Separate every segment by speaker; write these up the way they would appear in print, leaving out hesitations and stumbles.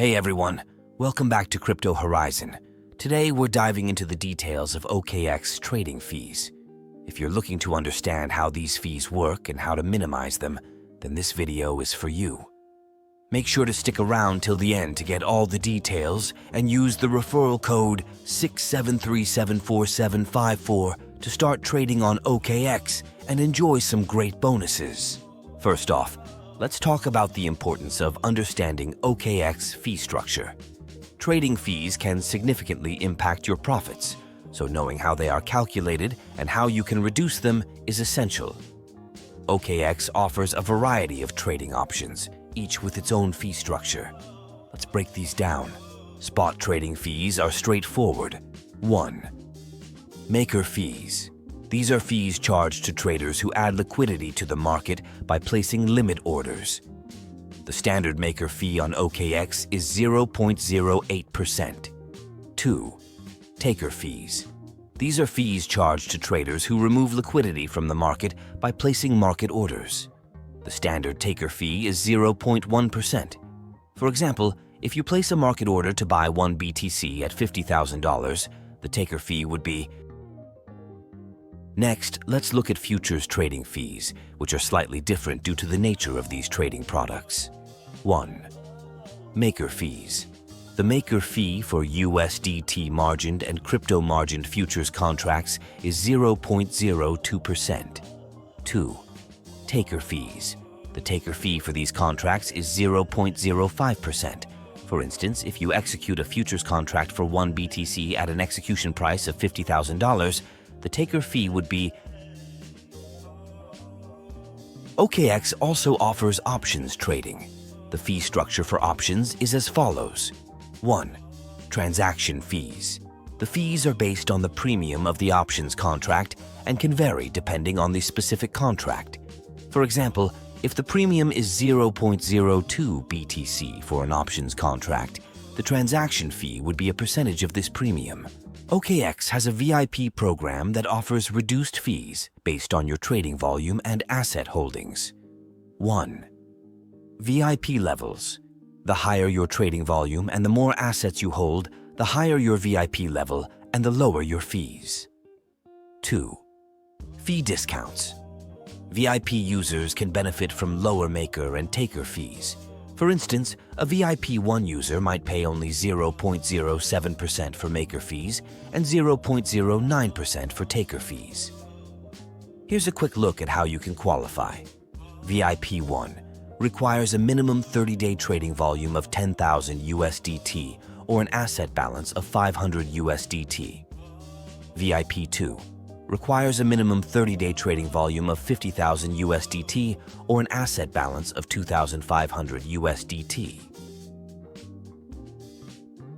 Speaker 1: Hey everyone, welcome back to Crypto Horizon. Today we're diving into the details of OKX trading fees. If you're looking to understand how these fees work and how to minimize them, then this video is for you. Make sure to stick around till the end to get all the details and use the referral code 6734754 to start trading on OKX and enjoy some great bonuses. First off, let's talk about the importance of understanding OKX fee structure. Trading fees can significantly impact your profits, so knowing how they are calculated and how you can reduce them is essential. OKX offers a variety of trading options, each with its own fee structure. Let's break these down. Spot trading fees are straightforward. 1. Maker fees. These are fees charged to traders who add liquidity to the market by placing limit orders. The standard maker fee on OKX is 0.08%. 2. Taker fees. These are fees charged to traders who remove liquidity from the market by placing market orders. The standard taker fee is 0.1%. For example, if you place a market order to buy 1 BTC at $50,000, the taker fee would be. Next, let's look at futures trading fees, which are slightly different due to the nature of these trading products. 1. Maker fees. The maker fee for USDT margined and crypto margined futures contracts is 0.02%. 2. Taker fees. The taker fee for these contracts is 0.05%. For instance, if you execute a futures contract for 1 BTC at an execution price of $50,000, the taker fee would be. OKX also offers options trading. The fee structure for options is as follows. 1. Transaction fees. The fees are based on the premium of the options contract and can vary depending on the specific contract. For example, if the premium is 0.02 BTC for an options contract, the transaction fee would be a percentage of this premium. OKX has a VIP program that offers reduced fees based on your trading volume and asset holdings. 1. VIP levels. The higher your trading volume and the more assets you hold, the higher your VIP level and the lower your fees. 2. Fee discounts. VIP users can benefit from lower maker and taker fees. For instance, a VIP 1 user might pay only 0.07% for maker fees and 0.09% for taker fees. Here's a quick look at how you can qualify. VIP 1 requires a minimum 30-day trading volume of 10,000 USDT or an asset balance of 500 USDT. VIP 2 requires a minimum 30-day trading volume of 50,000 USDT or an asset balance of 2,500 USDT.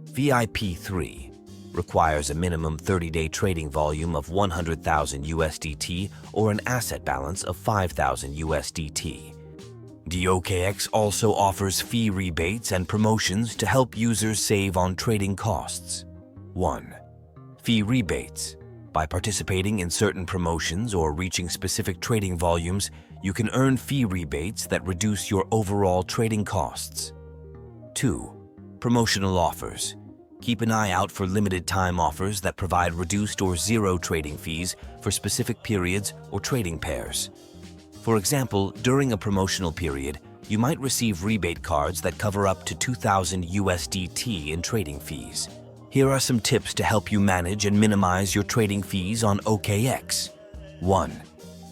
Speaker 1: VIP 3 requires a minimum 30-day trading volume of 100,000 USDT or an asset balance of 5,000 USDT. OKX also offers fee rebates and promotions to help users save on trading costs. 1. Fee rebates. By participating in certain promotions or reaching specific trading volumes, you can earn fee rebates that reduce your overall trading costs. 2. Promotional offers. Keep an eye out for limited time offers that provide reduced or zero trading fees for specific periods or trading pairs. For example, during a promotional period, you might receive rebate cards that cover up to 2,000 USDT in trading fees. Here are some tips to help you manage and minimize your trading fees on OKX. 1.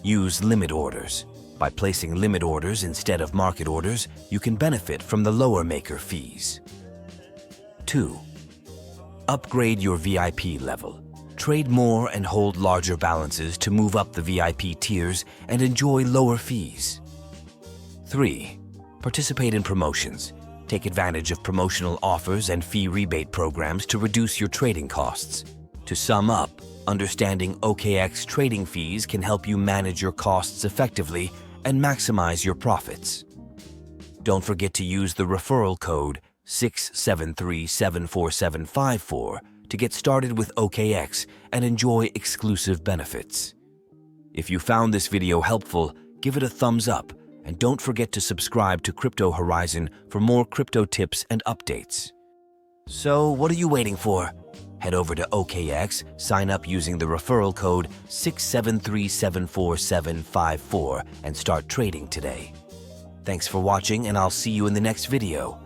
Speaker 1: Use limit orders. By placing limit orders instead of market orders, you can benefit from the lower maker fees. 2. Upgrade your VIP level. Trade more and hold larger balances to move up the VIP tiers and enjoy lower fees. 3. Participate in promotions. Take advantage of promotional offers and fee rebate programs to reduce your trading costs. To sum up, understanding OKX trading fees can help you manage your costs effectively and maximize your profits. Don't forget to use the referral code 6734754 to get started with OKX and enjoy exclusive benefits. If you found this video helpful, give it a thumbs up And don't forget to subscribe to Crypto Horizon for more crypto tips and updates. So what are you waiting for? Head over to OKX, sign up using the referral code 673744754 and start trading today. Thanks for watching, and I'll see you in the next video.